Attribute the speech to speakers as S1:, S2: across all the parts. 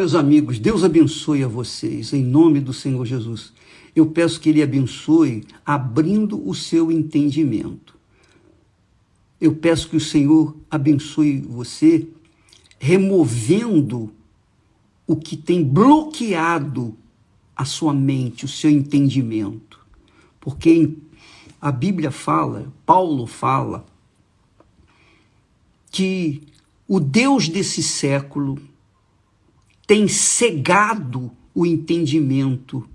S1: Meus amigos, Deus abençoe a vocês, em nome do Senhor Jesus. Eu peço que Ele abençoe abrindo o seu entendimento. Eu peço que o Senhor abençoe você, removendo o que tem bloqueado a sua mente, o seu entendimento. Porque a Bíblia fala, Paulo fala, que o Deus desse século tem cegado o entendimento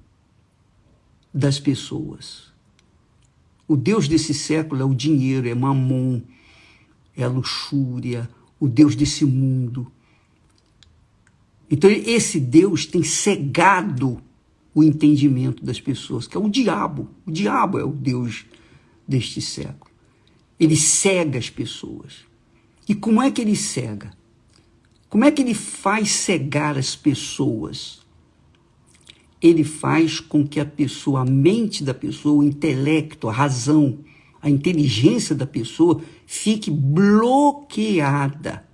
S1: das pessoas. O Deus desse século é o dinheiro, é Mamon, é a luxúria, o Deus desse mundo. Então esse Deus tem cegado o entendimento das pessoas, que é o diabo. O diabo é o Deus deste século. Ele cega as pessoas. E como é que ele cega? Como é que ele faz cegar as pessoas? Ele faz com que a pessoa, a mente da pessoa, o intelecto, a razão, a inteligência da pessoa fique bloqueada,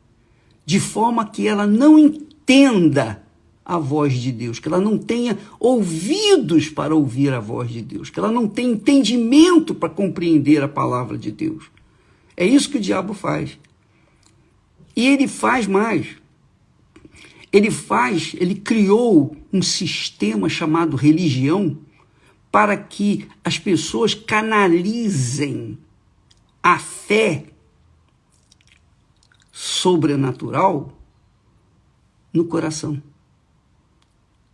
S1: de forma que ela não entenda a voz de Deus, que ela não tenha ouvidos para ouvir a voz de Deus, que ela não tenha entendimento para compreender a palavra de Deus. É isso que o diabo faz. E ele faz mais. Ele criou um sistema chamado religião para que as pessoas canalizem a fé sobrenatural no coração.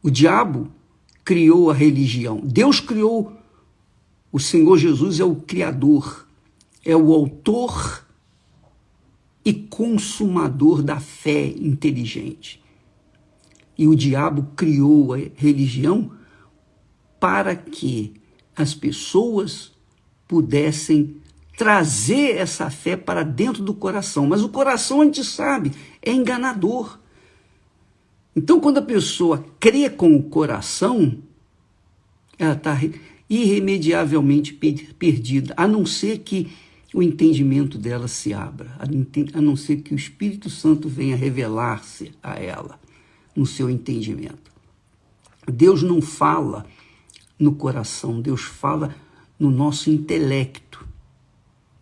S1: O diabo criou a religião. Deus criou, o Senhor Jesus é o Criador, é o autor e consumador da fé inteligente. E o diabo criou a religião para que as pessoas pudessem trazer essa fé para dentro do coração. Mas o coração, a gente sabe, é enganador. Então, quando a pessoa crê com o coração, ela está irremediavelmente perdida, a não ser que o entendimento dela se abra, a não ser que o Espírito Santo venha revelar-se a ela no seu entendimento. Deus não fala no coração, Deus fala no nosso intelecto.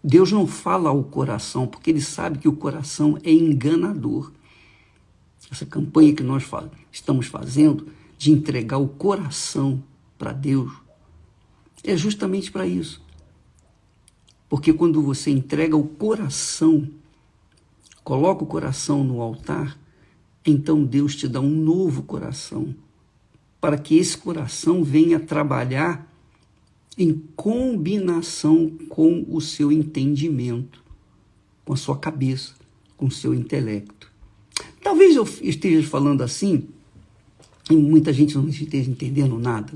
S1: Deus não fala ao coração, porque Ele sabe que o coração é enganador. Essa campanha que nós estamos fazendo de entregar o coração para Deus é justamente para isso. Porque quando você entrega o coração, coloca o coração no altar, então Deus te dá um novo coração, para que esse coração venha trabalhar em combinação com o seu entendimento, com a sua cabeça, com o seu intelecto. Talvez eu esteja falando assim, e muita gente não esteja entendendo nada.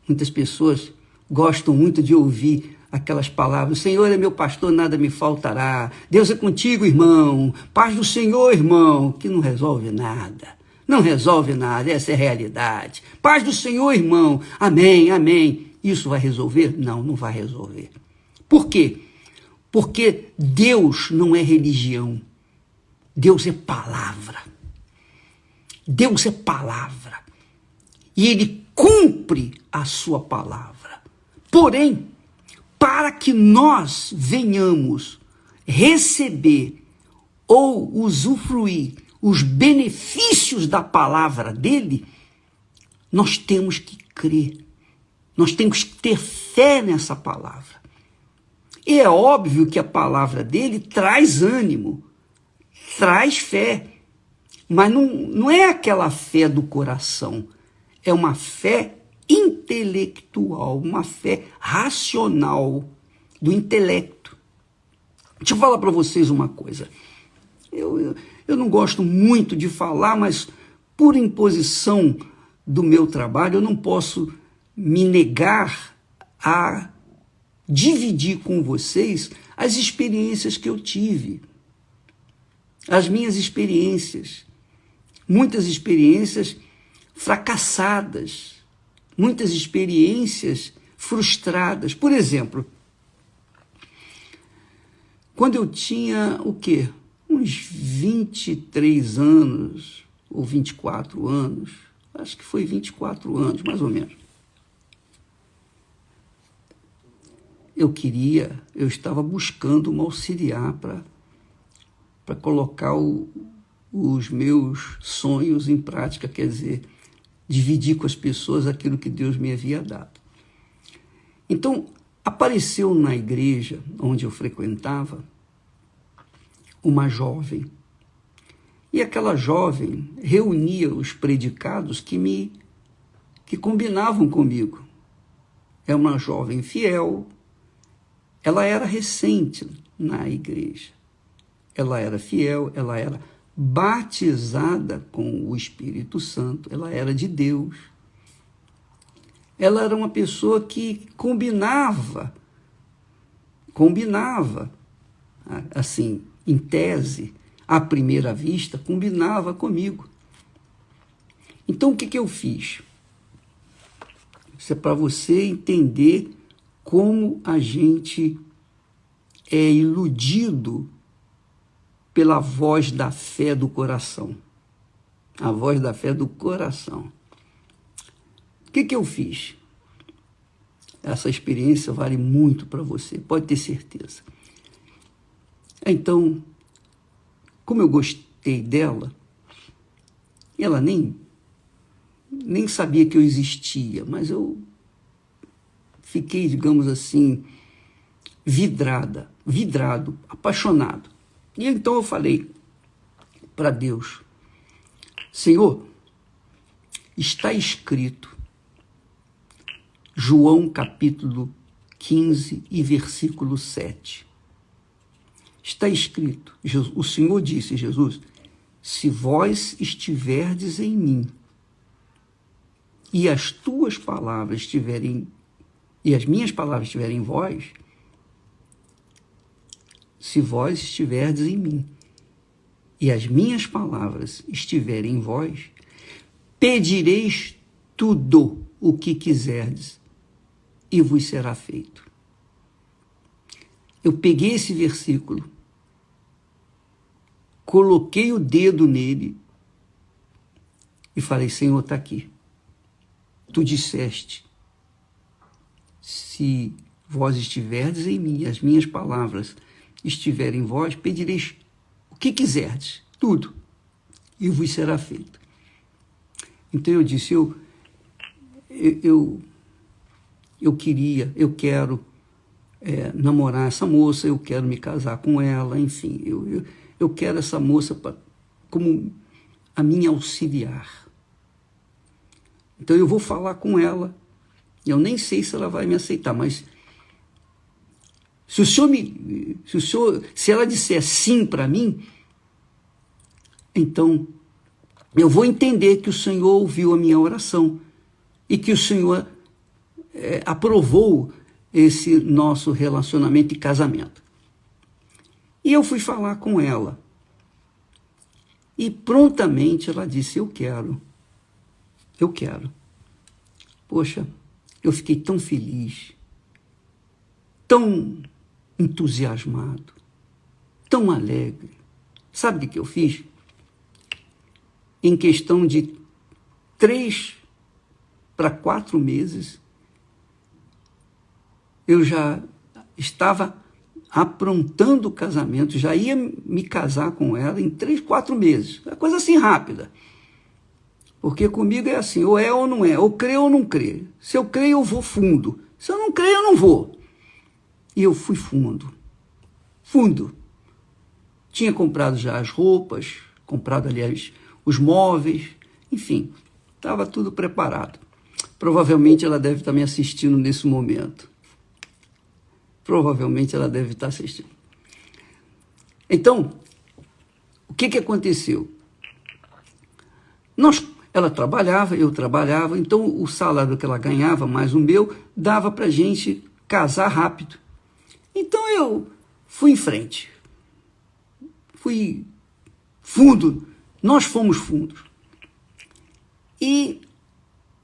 S1: Muitas pessoas gostam muito de ouvir aquelas palavras: o Senhor é meu pastor, nada me faltará. Deus é contigo, irmão. Paz do Senhor, irmão, que não resolve nada. Não resolve nada, essa é a realidade. Paz do Senhor, irmão. Amém, amém. Isso vai resolver? Não, não vai resolver. Por quê? Porque Deus não é religião. Deus é palavra. Deus é palavra. E Ele cumpre a sua palavra. Porém, para que nós venhamos receber ou usufruir os benefícios da palavra dele, nós temos que crer. Nós temos que ter fé nessa palavra. E é óbvio que a palavra dele traz ânimo, traz fé. Mas não é aquela fé do coração. É uma fé intelectual, uma fé racional do intelecto. Deixa eu falar para vocês uma coisa. Eu não gosto muito de falar, mas por imposição do meu trabalho, eu não posso me negar a dividir com vocês as experiências que eu tive. As minhas experiências. Muitas experiências fracassadas. Muitas experiências frustradas. Por exemplo, quando eu tinha, uns 23 anos, ou 24 anos, acho que foi 24 anos, mais ou menos. Eu estava buscando uma auxiliar para colocar os meus sonhos em prática, quer dizer, dividir com as pessoas aquilo que Deus me havia dado. Então, apareceu na igreja onde eu frequentava uma jovem. E aquela jovem reunia os predicados que combinavam comigo. É uma jovem fiel, ela era recente na igreja. Ela era fiel, ela era batizada com o Espírito Santo, ela era de Deus. Ela era uma pessoa que combinava, assim, em tese, à primeira vista, combinava comigo. Então, o que eu fiz? Isso é para você entender como a gente é iludido pela voz da fé do coração. A voz da fé do coração. O que eu fiz? Essa experiência vale muito para você, pode ter certeza. Então, como eu gostei dela, ela nem sabia que eu existia, mas eu fiquei, digamos assim, vidrado, apaixonado. E então eu falei para Deus: Senhor, está escrito, João capítulo 15 e versículo 7. Está escrito, o Senhor disse, Jesus, se vós estiverdes em mim e as tuas palavras estiverem, e as minhas palavras estiverem em vós, se vós estiverdes em mim e as minhas palavras estiverem em vós, pedireis tudo o que quiserdes e vos será feito. Eu peguei esse versículo, coloquei o dedo nele e falei: Senhor, está aqui. Tu disseste, se vós estiverdes em mim, as minhas palavras estiverem em vós, pedireis o que quiserdes, tudo, e vos será feito. Então eu disse: eu quero namorar essa moça, eu quero me casar com ela, enfim, eu quero essa moça como a minha auxiliar. Então eu vou falar com ela, eu nem sei se ela vai me aceitar, mas se ela disser sim para mim, então eu vou entender que o Senhor ouviu a minha oração e que o Senhor aprovou esse nosso relacionamento e casamento. E eu fui falar com ela. E prontamente ela disse: eu quero. Poxa, eu fiquei tão feliz, tão entusiasmado, tão alegre. Sabe o que eu fiz? Em questão de 3 para 4 meses, eu já estava aprontando o casamento, já ia me casar com ela em 3, 4 meses. É coisa assim rápida. Porque comigo é assim, ou é ou não é, ou crê ou não crê. Se eu creio, eu vou fundo. Se eu não creio, eu não vou. E eu fui fundo. Tinha comprado já as roupas, comprado, aliás, os móveis, enfim, estava tudo preparado. Provavelmente ela deve estar me assistindo nesse momento. Provavelmente ela deve estar assistindo. Então, o que aconteceu? Ela trabalhava, eu trabalhava, então o salário que ela ganhava, mais o meu, dava para a gente casar rápido. Então eu fui em frente. Fui fundo, nós fomos fundos. E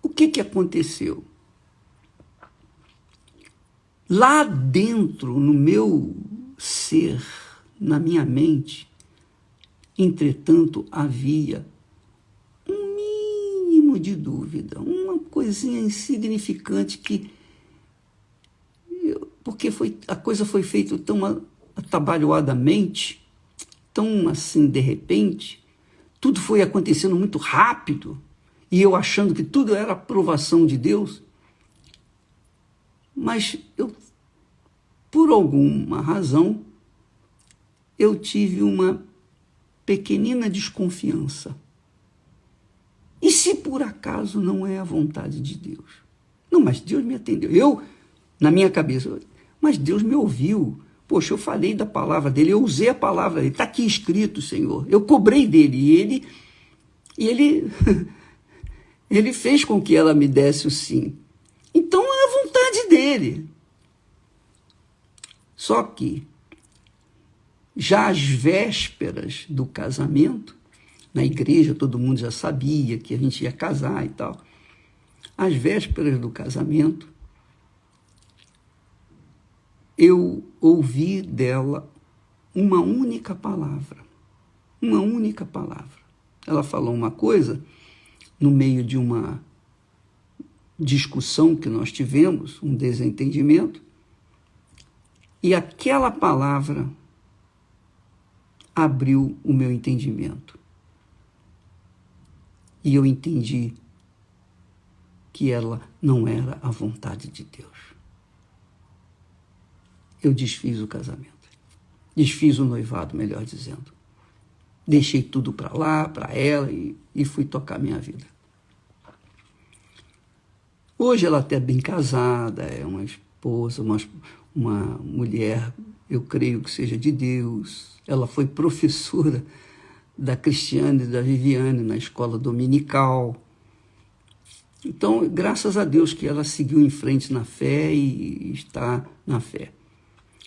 S1: o que aconteceu? Lá dentro, no meu ser, na minha mente, entretanto, havia mínimo de dúvida, uma coisinha insignificante porque a coisa foi feita tão atabalhoadamente, tão assim de repente, tudo foi acontecendo muito rápido, e eu achando que tudo era aprovação de Deus. Mas por alguma razão, eu tive uma pequenina desconfiança. E se por acaso não é a vontade de Deus? Não, mas Deus me atendeu. Eu, na minha cabeça, mas Deus me ouviu. Poxa, eu falei da palavra dele, eu usei a palavra dele. Está aqui escrito, Senhor. Eu cobrei dele e ele fez com que ela me desse o sim. Então é a vontade dele. Só que, já às vésperas do casamento, na igreja todo mundo já sabia que a gente ia casar e tal. Às vésperas do casamento, eu ouvi dela uma única palavra. Uma única palavra. Ela falou uma coisa no meio de uma discussão que nós tivemos, um desentendimento, e aquela palavra abriu o meu entendimento. E eu entendi que ela não era a vontade de Deus. Eu desfiz o casamento. Desfiz o noivado, melhor dizendo. Deixei tudo para lá, para ela, e fui tocar minha vida. Hoje ela até é bem casada, é uma esposa, uma mulher, eu creio que seja de Deus. Ela foi professora da Cristiane e da Viviane na escola dominical. Então, graças a Deus que ela seguiu em frente na fé e está na fé.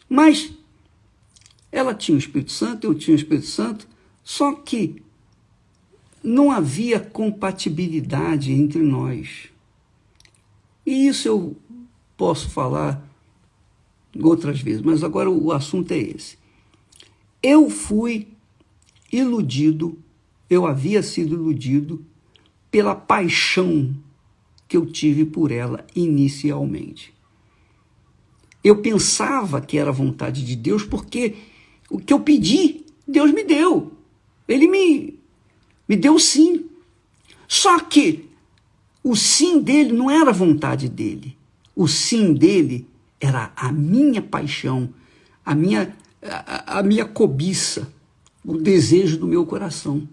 S1: Mas ela tinha o Espírito Santo, eu tinha o Espírito Santo, só que não havia compatibilidade entre nós. E isso eu posso falar outras vezes, mas agora o assunto é esse. Eu fui iludido, eu havia sido iludido pela paixão que eu tive por ela inicialmente. Eu pensava que era vontade de Deus porque o que eu pedi, Deus me deu. Ele me deu sim. Só que o sim dele não era a vontade dele. O sim dele era a minha paixão, a minha cobiça, o desejo do meu coração.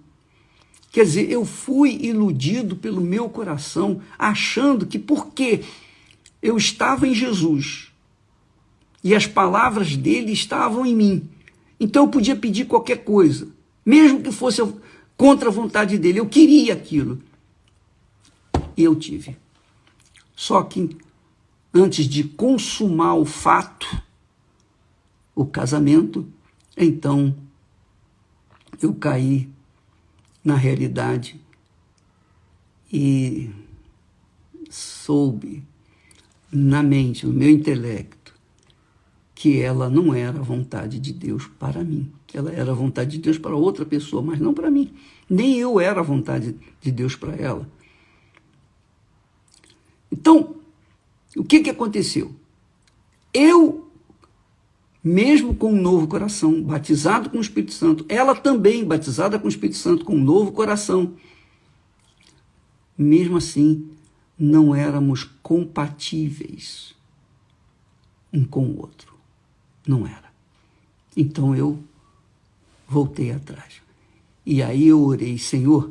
S1: Quer dizer, eu fui iludido pelo meu coração, achando que porque eu estava em Jesus e as palavras dele estavam em mim, então eu podia pedir qualquer coisa, mesmo que fosse contra a vontade dele. Eu queria aquilo. E eu tive. Só que antes de consumar o fato, o casamento, então eu caí na realidade e soube na mente, no meu intelecto, que ela não era a vontade de Deus para mim. Ela era a vontade de Deus para outra pessoa, mas não para mim. Nem eu era a vontade de Deus para ela. Então, o que aconteceu? Eu, mesmo com um novo coração, batizado com o Espírito Santo, ela também batizada com o Espírito Santo, com um novo coração, mesmo assim, não éramos compatíveis um com o outro. Não era. Então eu voltei atrás. E aí eu orei, Senhor,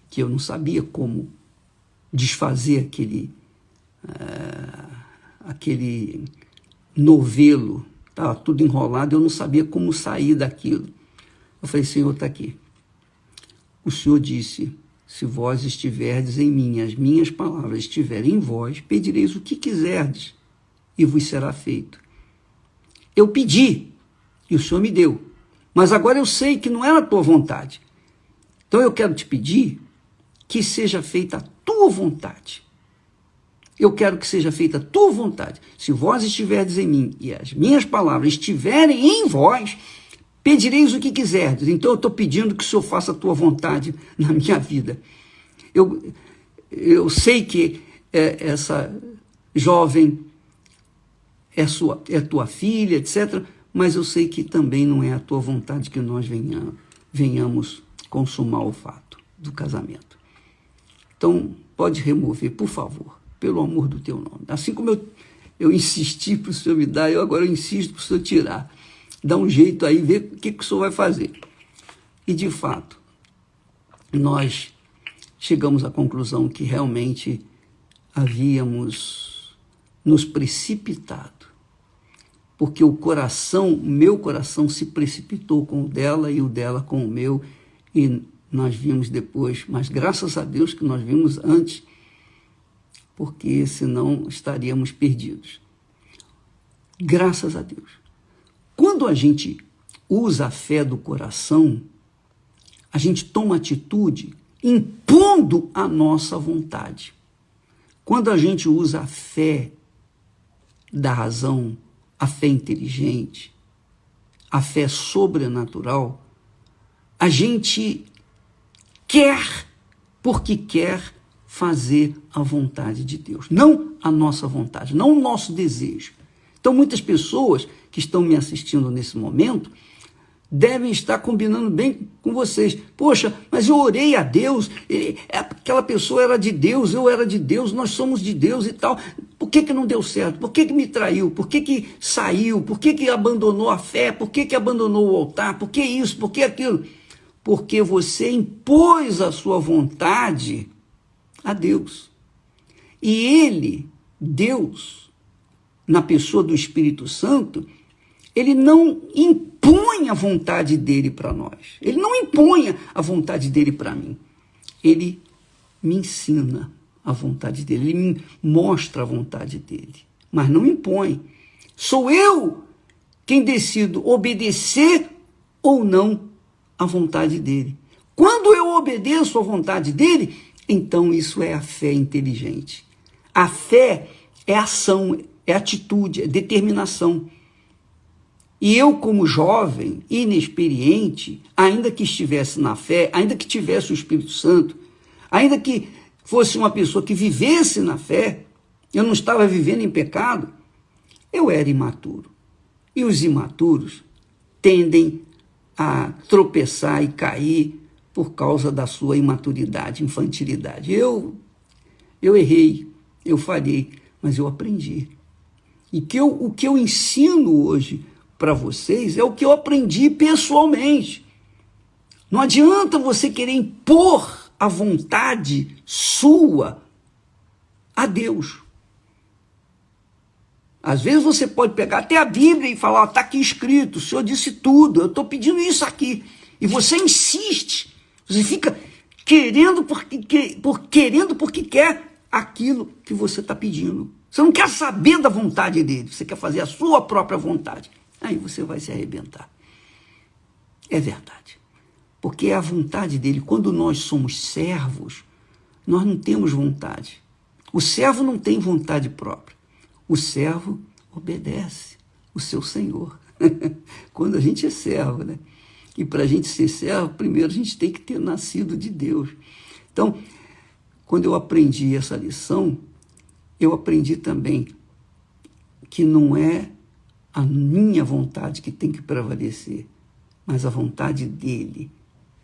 S1: que eu não sabia como desfazer aquele novelo, estava tudo enrolado, eu não sabia como sair daquilo. Eu falei, Senhor, está aqui. O Senhor disse, se vós estiverdes em mim, as minhas palavras estiverem em vós, pedireis o que quiserdes, e vos será feito. Eu pedi, e o Senhor me deu, mas agora eu sei que não era a tua vontade. Então eu quero te pedir que seja feita a tua vontade. Eu quero que seja feita a tua vontade. Se vós estiverdes em mim e as minhas palavras estiverem em vós, Pedireis o que quiserdes. Então eu estou pedindo que o Senhor faça a tua vontade na minha vida. Eu sei que essa jovem é tua filha, etc., mas eu sei que também não é a tua vontade que nós venhamos consumar o fato do casamento. Então, pode remover, por favor, pelo amor do teu nome. Assim como eu insisti para o Senhor me dar, agora eu insisto para o Senhor tirar. Dá um jeito aí, vê o que o Senhor vai fazer. E, de fato, nós chegamos à conclusão que realmente havíamos nos precipitado, porque meu coração se precipitou com o dela e o dela com o meu, e nós vimos depois, mas graças a Deus que nós vimos antes, porque senão estaríamos perdidos. Graças a Deus. Quando a gente usa a fé do coração, a gente toma atitude impondo a nossa vontade. Quando a gente usa a fé da razão, a fé inteligente, a fé sobrenatural, a gente quer porque quer fazer a vontade de Deus, não a nossa vontade, não o nosso desejo. Então, muitas pessoas que estão me assistindo nesse momento devem estar combinando bem com vocês. Poxa, mas eu orei a Deus, aquela pessoa era de Deus, eu era de Deus, nós somos de Deus e tal. Por que não deu certo? Por que me traiu? Por que saiu? Por que abandonou a fé? Por que abandonou o altar? Por que isso? Por que aquilo? Porque você impôs a sua vontade a Deus. E ele, Deus, na pessoa do Espírito Santo, ele não impõe a vontade dele para nós. Ele não impõe a vontade dele para mim. Ele me ensina a vontade dele, ele me mostra a vontade dele, mas não impõe. Sou eu quem decido obedecer ou não à vontade dele. Quando eu obedeço à vontade dele, então isso é a fé inteligente. A fé é ação, é atitude, é determinação. E eu, como jovem, inexperiente, ainda que estivesse na fé, ainda que tivesse o Espírito Santo, ainda que fosse uma pessoa que vivesse na fé, eu não estava vivendo em pecado, eu era imaturo. E os imaturos tendem a tropeçar e cair por causa da sua imaturidade, infantilidade. Eu errei, eu falhei, mas eu aprendi. E o que eu ensino hoje para vocês é o que eu aprendi pessoalmente. Não adianta você querer impor a vontade sua a Deus. Às vezes você pode pegar até a Bíblia e falar, está aqui escrito, o Senhor disse tudo, eu estou pedindo isso aqui. E você insiste, você fica querendo porque quer aquilo que você está pedindo. Você não quer saber da vontade dele, você quer fazer a sua própria vontade. Aí você vai se arrebentar. É verdade. Porque é a vontade dele. Quando nós somos servos, nós não temos vontade. O servo não tem vontade própria. O servo obedece o seu senhor. Quando a gente é servo, né? E para a gente ser servo, primeiro a gente tem que ter nascido de Deus. Então, quando eu aprendi essa lição, eu aprendi também que não é a minha vontade que tem que prevalecer, mas a vontade dele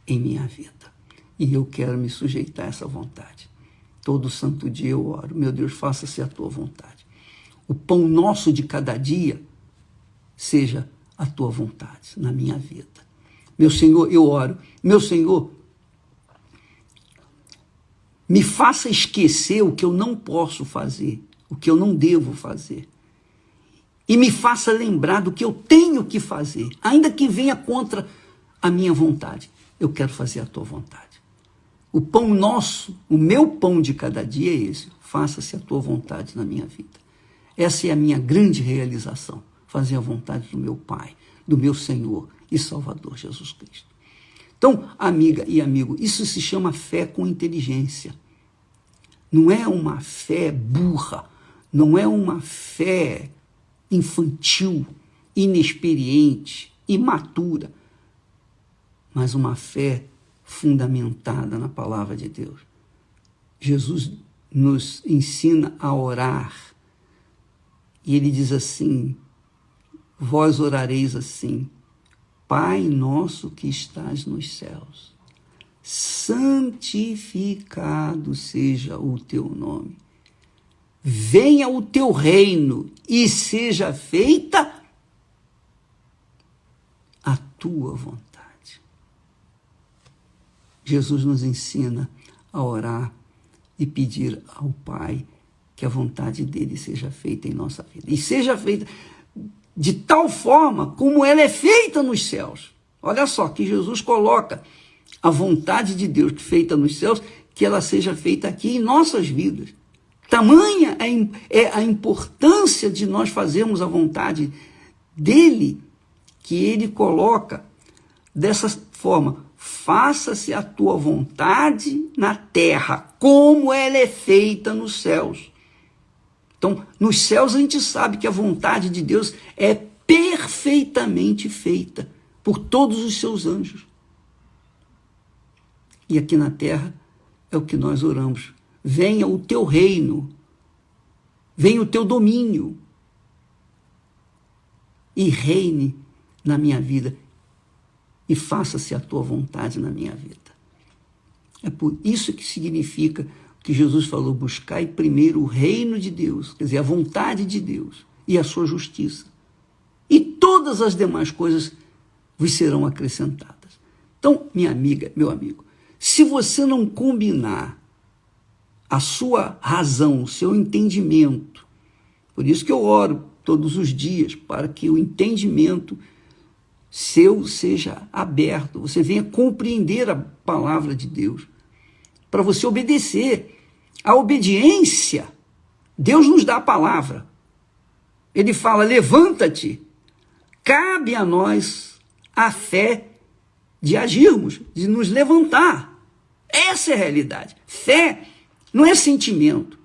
S1: em minha vida. E eu quero me sujeitar a essa vontade. Todo santo dia eu oro, meu Deus, faça-se a tua vontade. O pão nosso de cada dia seja a tua vontade na minha vida. Meu Senhor, eu oro, meu Senhor, me faça esquecer o que eu não posso fazer, o que eu não devo fazer. E me faça lembrar do que eu tenho que fazer, ainda que venha contra a minha vontade. Eu quero fazer a tua vontade. O pão nosso, o meu pão de cada dia é esse. Faça-se a tua vontade na minha vida. Essa é a minha grande realização. Fazer a vontade do meu Pai, do meu Senhor e Salvador Jesus Cristo. Então, amiga e amigo, isso se chama fé com inteligência. Não é uma fé burra, não é uma fé infantil, inexperiente, imatura. mas uma fé fundamentada na palavra de Deus. Jesus nos ensina a orar, e ele diz assim: vós orareis assim: Pai nosso que estás nos céus, santificado seja o teu nome. Venha o teu reino e seja feita a tua vontade. Jesus nos ensina a orar e pedir ao Pai que a vontade dele seja feita em nossa vida. E seja feita de tal forma como ela é feita nos céus. Olha só, que Jesus coloca a vontade de Deus feita nos céus, que ela seja feita aqui em nossas vidas. Tamanha é a importância de nós fazermos a vontade dele, que ele coloca dessa forma: faça-se a tua vontade na terra, como ela é feita nos céus. Então, nos céus a gente sabe que a vontade de Deus é perfeitamente feita por todos os seus anjos. E aqui na terra é o que nós oramos: venha o teu reino, venha o teu domínio e reine na minha vida e faça-se a tua vontade na minha vida. É por isso que significa que Jesus falou: buscai primeiro o reino de Deus, quer dizer, a vontade de Deus e a sua justiça, e todas as demais coisas vos serão acrescentadas. Então, minha amiga, meu amigo, se você não combinar a sua razão, o seu entendimento, por isso que eu oro todos os dias, para que o entendimento seu seja aberto, você venha compreender a palavra de Deus, para você obedecer. A obediência, Deus nos dá a palavra. Ele fala: levanta-te. Cabe a nós a fé de agirmos, de nos levantar. Essa é a realidade. Fé não é sentimento.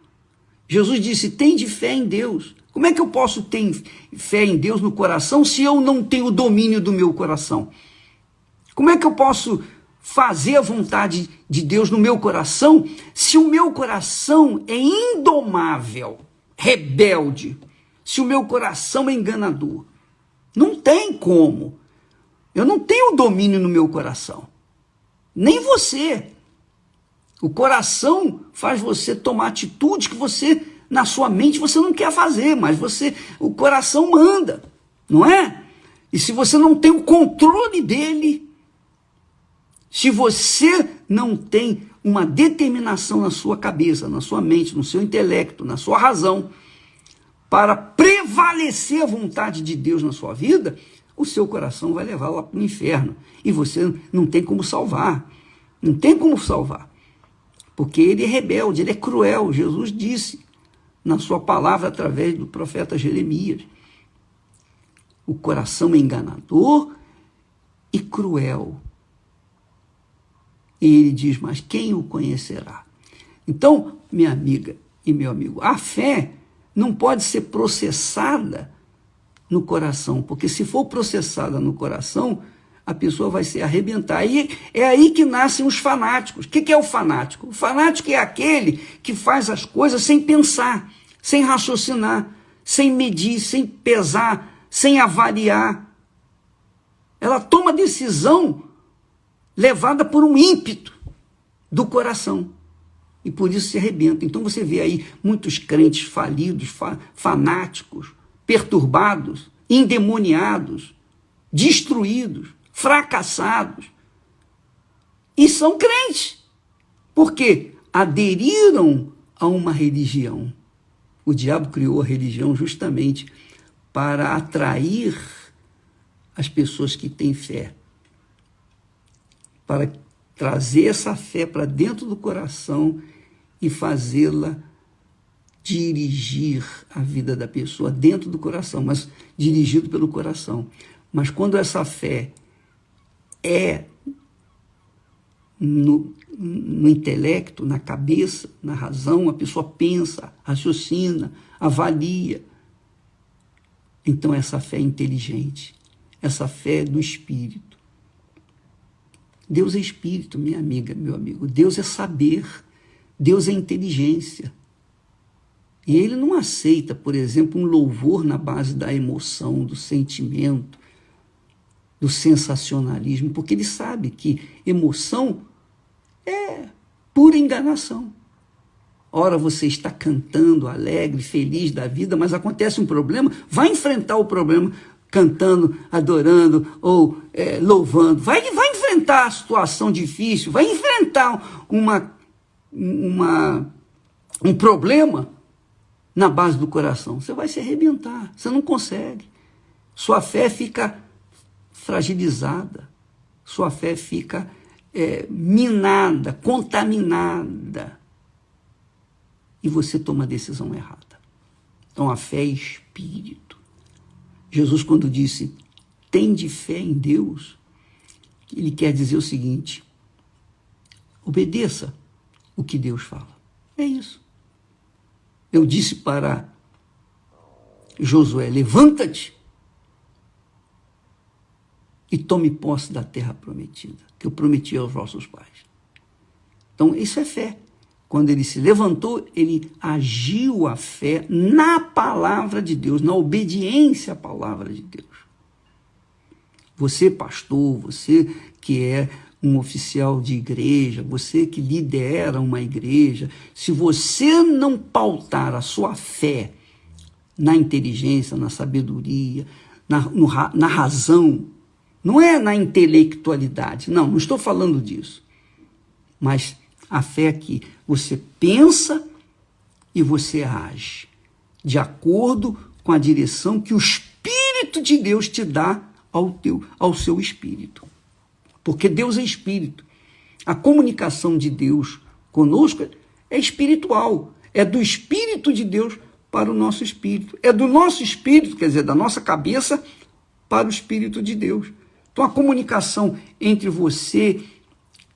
S1: Jesus disse: tende fé em Deus. Como é que eu posso ter fé em Deus no coração se eu não tenho o domínio do meu coração? Como é que eu posso fazer a vontade de Deus no meu coração se o meu coração é indomável, rebelde, se o meu coração é enganador? Não tem como. Eu não tenho domínio no meu coração. Nem você. O coração faz você tomar atitude que você, na sua mente, você não quer fazer, mas o coração manda, não é? E se você não tem o controle dele, se você não tem uma determinação na sua cabeça, na sua mente, no seu intelecto, na sua razão, para prevalecer a vontade de Deus na sua vida, o seu coração vai levar lá para o inferno. E você não tem como salvar. Não tem como salvar. Porque ele é rebelde, ele é cruel. Jesus disse na sua palavra através do profeta Jeremias: o coração é enganador e cruel. E ele diz: mas quem o conhecerá? Então, minha amiga e meu amigo, a fé não pode ser processada no coração, porque se for processada no coração, a pessoa vai se arrebentar. E é aí que nascem os fanáticos. O que é o fanático? O fanático é aquele que faz as coisas sem pensar, sem raciocinar, sem medir, sem pesar, sem avaliar. Ela toma decisão levada por um ímpeto do coração. E por isso se arrebenta. Então você vê aí muitos crentes falidos, fanáticos, perturbados, endemoniados, destruídos, fracassados. E são crentes. Porque aderiram a uma religião. O diabo criou a religião justamente para atrair as pessoas que têm fé, para trazer essa fé para dentro do coração e fazê-la dirigir a vida da pessoa dentro do coração, mas dirigido pelo coração. Mas quando essa fé é no intelecto, na cabeça, na razão, a pessoa pensa, raciocina, avalia. Então essa fé é inteligente, essa fé é do Espírito. Deus é espírito, minha amiga, meu amigo. Deus é saber. Deus é inteligência. E ele não aceita, por exemplo, um louvor na base da emoção, do sentimento, do sensacionalismo, porque ele sabe que emoção é pura enganação. Ora, você está cantando, alegre, feliz da vida, mas acontece um problema, vai enfrentar o problema cantando, adorando ou louvando. Vai enfrentar a situação difícil, vai enfrentar um problema na base do coração. Você vai se arrebentar, você não consegue. Sua fé fica fragilizada, sua fé fica minada, contaminada. E você toma a decisão errada. Então a fé é espírito. Jesus, quando disse, tende fé em Deus, ele quer dizer o seguinte, obedeça o que Deus fala. É isso. Eu disse para Josué, levanta-te e tome posse da terra prometida, que eu prometi aos vossos pais. Então isso é fé. Quando ele se levantou, ele agiu a fé na palavra de Deus, na obediência à palavra de Deus. Você, pastor, você que é um oficial de igreja, você que lidera uma igreja, se você não pautar a sua fé na inteligência, na sabedoria, na razão, não é na intelectualidade, não estou falando disso, mas a fé é que você pensa e você age de acordo com a direção que o Espírito de Deus te dá ao seu espírito. Porque Deus é espírito. A comunicação de Deus conosco é espiritual. É do Espírito de Deus para o nosso espírito. É do nosso espírito, quer dizer, da nossa cabeça para o Espírito de Deus. Então a comunicação entre você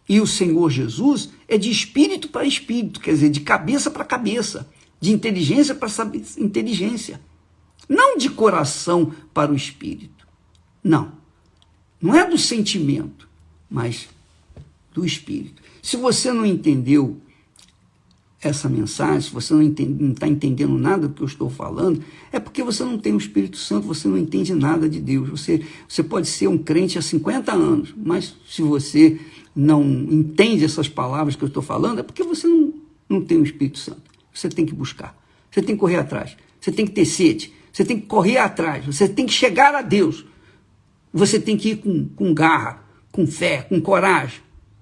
S1: e o Senhor Jesus é de espírito para espírito, quer dizer, de cabeça para cabeça, de inteligência para inteligência. Não de coração para o espírito. Não é do sentimento, mas do espírito. Se você não entendeu essa mensagem, se você não está entendendo nada do que eu estou falando, é porque você não tem o Espírito Santo, você não entende nada de Deus. Você pode ser um crente há 50 anos, mas se você não entende essas palavras que eu estou falando, é porque você não tem o Espírito Santo. Você tem que buscar, você tem que correr atrás, você tem que ter sede, você tem que correr atrás, você tem que chegar a Deus. Você tem que ir com garra, com fé, com coragem,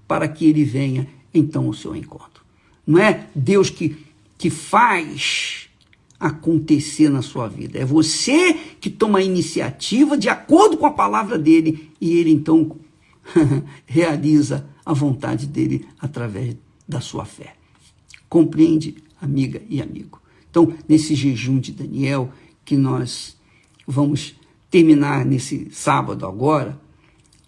S1: para que ele venha então ao seu encontro. Não é Deus que faz acontecer na sua vida. É você que toma a iniciativa de acordo com a palavra dele e ele então realiza a vontade dele através da sua fé. Compreende, amiga e amigo? Então, nesse jejum de Daniel, que nós vamos terminar nesse sábado agora,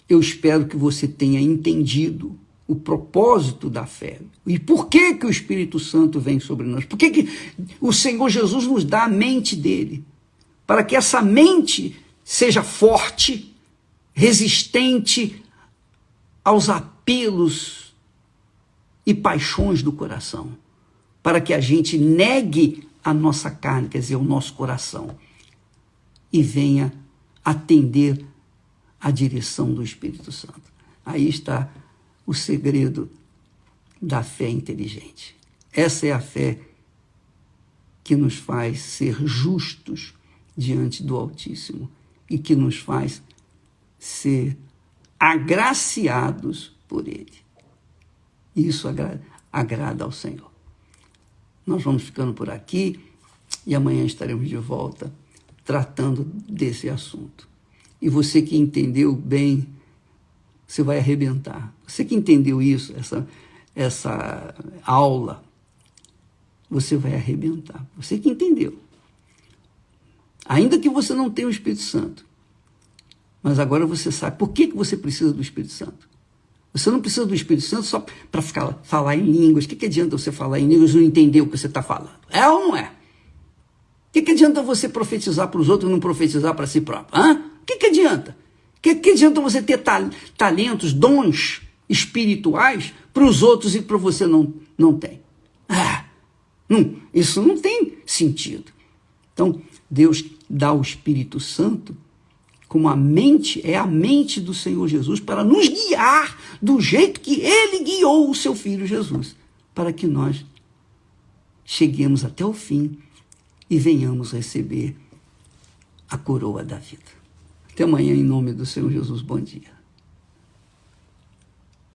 S1: eu espero que você tenha entendido o propósito da fé. E por que o Espírito Santo vem sobre nós? Por que o Senhor Jesus nos dá a mente dele? Para que essa mente seja forte, resistente aos apelos e paixões do coração. Para que a gente negue a nossa carne, quer dizer, o nosso coração, e venha atender à direção do Espírito Santo. Aí está o segredo da fé inteligente. Essa é a fé que nos faz ser justos diante do Altíssimo e que nos faz ser agraciados por Ele. Isso agrada ao Senhor. Nós vamos ficando por aqui e amanhã estaremos de volta tratando desse assunto. E você que entendeu bem, você vai arrebentar. Você que entendeu isso, essa aula, você vai arrebentar. Você que entendeu. Ainda que você não tenha o Espírito Santo. Mas agora você sabe por que você precisa do Espírito Santo. Você não precisa do Espírito Santo só para falar em línguas. O que adianta você falar em línguas e não entender o que você está falando? É ou não é? O que adianta você profetizar para os outros e não profetizar para si próprio? O que adianta? O que adianta você ter talentos, dons espirituais para os outros e para você não tem. Isso não tem sentido. Então, Deus dá o Espírito Santo como a mente do Senhor Jesus para nos guiar do jeito que Ele guiou o seu Filho Jesus, para que nós cheguemos até o fim e venhamos receber a coroa da vida. Até amanhã, em nome do Senhor Jesus. Bom dia.